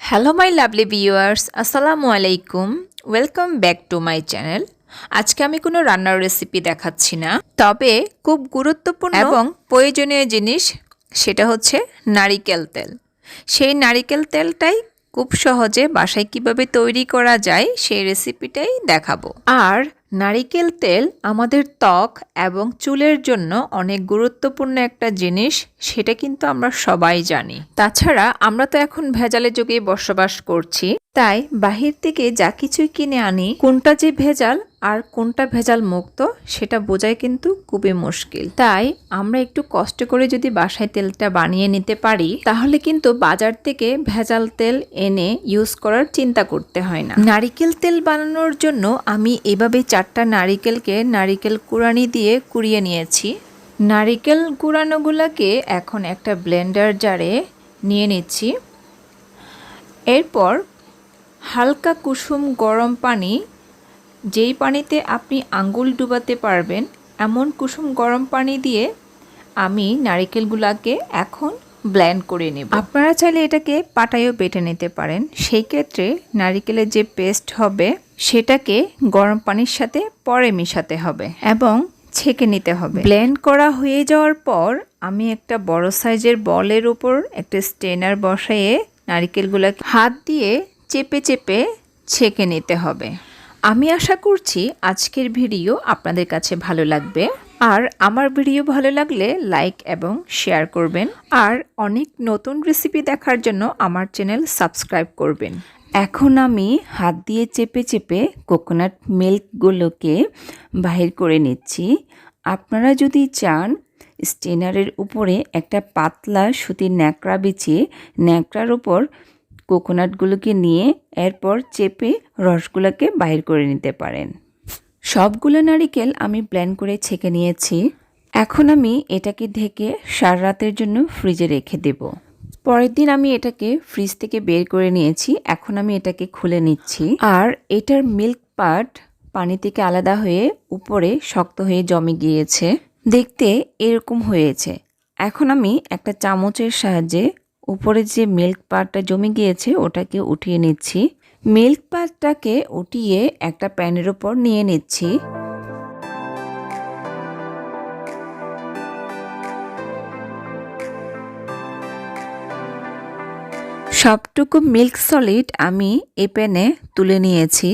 Hello my lovely viewers, আসসালামু আলাইকুম। Welcome back to my channel. আজকে আমি কোনো রান্নার রেসিপি দেখাচ্ছি না, তবে খুব গুরুত্বপূর্ণ এবং প্রয়োজনীয় জিনিস, সেটা হচ্ছে নারিকেল তেল। সেই নারিকেল তেলটাই খুব সহজে বাসায় কিভাবে তৈরি করা যায় সেই রেসিপিটাই দেখাবো। আর নারিকেল তেল আমাদের ত্বক এবং চুলের জন্য অনেক গুরুত্বপূর্ণ একটা জিনিস, সেটা কিন্তু আমরা সবাই জানি। তাছাড়া আমরা তো এখন ভেজালের যুগে বসবাস করছি, তাই বাহির থেকে যা কিছুই কিনে আনি, কোনটা যে ভেজাল আর কোনটা ভেজাল মুক্ত সেটা বোঝাই কিন্তু খুবই মুশকিল। তাই আমরা একটু কষ্ট করে যদি বাসায় তেলটা বানিয়ে নিতে পারি, তাহলে কিন্তু বাজার থেকে ভেজাল তেল এনে ইউজ করার চিন্তা করতে হয় না। নারিকেল তেল বানানোর জন্য আমি এভাবে 4টা নারিকেলকে নারিকেল কুড়ানি দিয়ে কুড়িয়ে নিয়েছি। নারিকেল কুড়ানোগুলোকে এখন একটা ব্লেন্ডার জারে নিয়ে নিচ্ছি। এরপর হালকা কুসুম গরম পানি, যেই পানিতে আপনি আঙ্গুল ডুবাতে পারবেন এমন কুসুম গরম পানি দিয়ে আমি নারিকেলগুলোকে এখন ব্লেন্ড করে নেব। আপনারা চাইলে এটাকে পাটায়ও বেটে নিতে পারেন। সেই ক্ষেত্রে নারিকেলের যে পেস্ট হবে সেটাকে গরম পানির সাথে পরে মিশাতে হবে এবং ছেঁকে নিতে হবে। ব্লেন্ড করা হয়ে যাওয়ার পর আমি একটা বড় সাইজের বলের উপর একটা স্ট্রেনার বসাইয়ে নারিকেলগুলোকে হাত দিয়ে চেপে চেপে ছেঁকে নিতে হবে। আমি আশা করছি আজকের ভিডিও আপনাদের কাছে ভালো লাগবে। আর আমার ভিডিও ভালো লাগলে লাইক এবং শেয়ার করবেন। আর অনেক নতুন রেসিপি দেখার জন্য আমার চ্যানেল সাবস্ক্রাইব করবেন। এখন আমি হাত দিয়ে চেপে চেপে কোকোনাট মিল্কগুলোকে বাহির করে নিচ্ছি। আপনারা যদি চান স্ট্রেনারের উপরে একটা পাতলা সুতির ন্যাকড়া বিছিয়ে ন্যাকড়ার উপর কোকোনাটগুলোকে নিয়ে এরপর চেপে রসগুলোকে বাইর করে নিতে পারেন। সবগুলো নারিকেল আমি ব্লেন্ড করে ছেঁকে নিয়েছি। এখন আমি এটাকে ঢেকে সারা রাতের জন্য ফ্রিজে রেখে দেব। পরের দিন আমি এটাকে ফ্রিজ থেকে বের করে নিয়েছি। এখন আমি এটাকে খুলে নিচ্ছি। আর এটার মিল্ক পার্ট পানি থেকে আলাদা হয়ে উপরে শক্ত হয়ে জমে গিয়েছে, দেখতে এরকম হয়েছে। এখন আমি একটা চামচের সাহায্যে উপরে যে মিল্ক পার্টটা জমে গিয়েছে ওটাকে উঠিয়ে নিচ্ছি। মিল্ক পার্টটাকে উঠিয়ে একটা প্যানের উপর নিয়ে নিচ্ছি। সবটুকু মিল্ক সলিড আমি এই প্যানে তুলে নিয়েছি।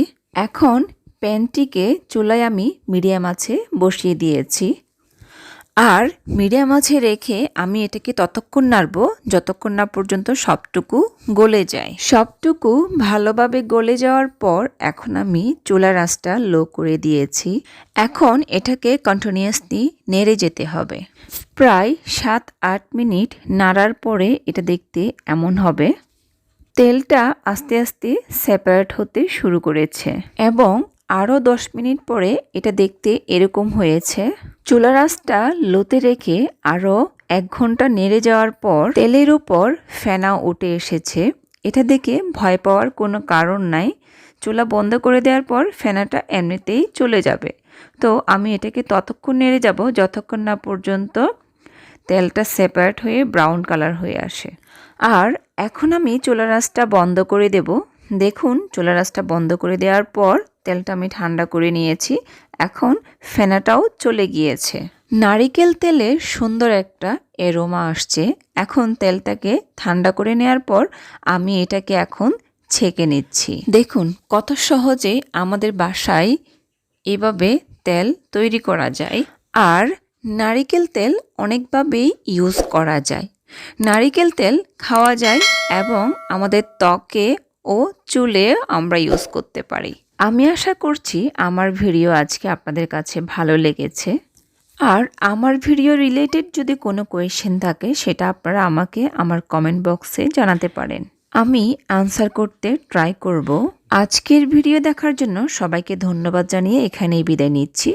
এখন প্যানটিকে চুলায় আমি মিডিয়াম আঁচে বসিয়ে দিয়েছি। আর মিডিয়াম আঁচে রেখে আমি এটাকে ততক্ষণ নাড়ব যতক্ষণ না পর্যন্ত সবটুকু গলে যায়। সবটুকু ভালোভাবে গলে যাওয়ার পর এখন আমি চুলার আঁচটা লো করে দিয়েছি। এখন এটাকে কন্টিনিউয়াসলি নেড়ে যেতে হবে। প্রায় 7-8 মিনিট নাড়ার পরে এটা দেখতে এমন হবে। তেলটা আস্তে আস্তে সেপারেট হতে শুরু করেছে এবং আরও 10 মিনিট পরে এটা দেখতে এরকম হয়েছে। চুলার আঁচটা লোতে রেখে আরও 1 ঘন্টা নেড়ে যাওয়ার পর তেলের উপর ফেনা উঠে এসেছে। এটা দেখে ভয় পাওয়ার কোনো কারণ নাই। চুলা বন্ধ করে দেওয়ার পর ফেনাটা এমনিতেই চলে যাবে। তো আমি এটাকে ততক্ষণ নেড়ে যাব যতক্ষণ না পর্যন্ত তেলটা সেপারেট হয়ে ব্রাউন কালার হয়ে আসে। আর এখন আমি চুলার আঁচটা বন্ধ করে দেব। দেখুন চুলার আঁচটা বন্ধ করে দেওয়ার পর তেলটা আমি ঠান্ডা করে নিয়েছি। এখন ফেনাটাও চলে গিয়েছে। নারিকেল তেলে সুন্দর একটা এরোমা আসছে। এখন তেলটাকে ঠান্ডা করে নেওয়ার পর আমি এটাকে এখন ছেঁকে নিচ্ছি। দেখুন কত সহজে আমাদের বাসায় এভাবে তেল তৈরি করা যায়। আর নারিকেল তেল অনেকভাবেই ইউজ করা যায়। নারিকেল তেল খাওয়া যায় এবং আমাদের ত্বকে ও চুলে আমরা ইউজ করতে পারি। আমি আশা করছি আমার ভিডিও আজকে আপনাদের কাছে ভালো লেগেছে। আর আমার ভিডিও রিলেটেড যদি কোনো কোয়েশ্চেন থাকে সেটা আপনারা আমাকে আমার কমেন্ট বক্সে জানাতে পারেন। আমি আনসার করতে ট্রাই করব। আজকের ভিডিও দেখার জন্য সবাইকে ধন্যবাদ জানিয়ে এখানেই বিদায় নিচ্ছি।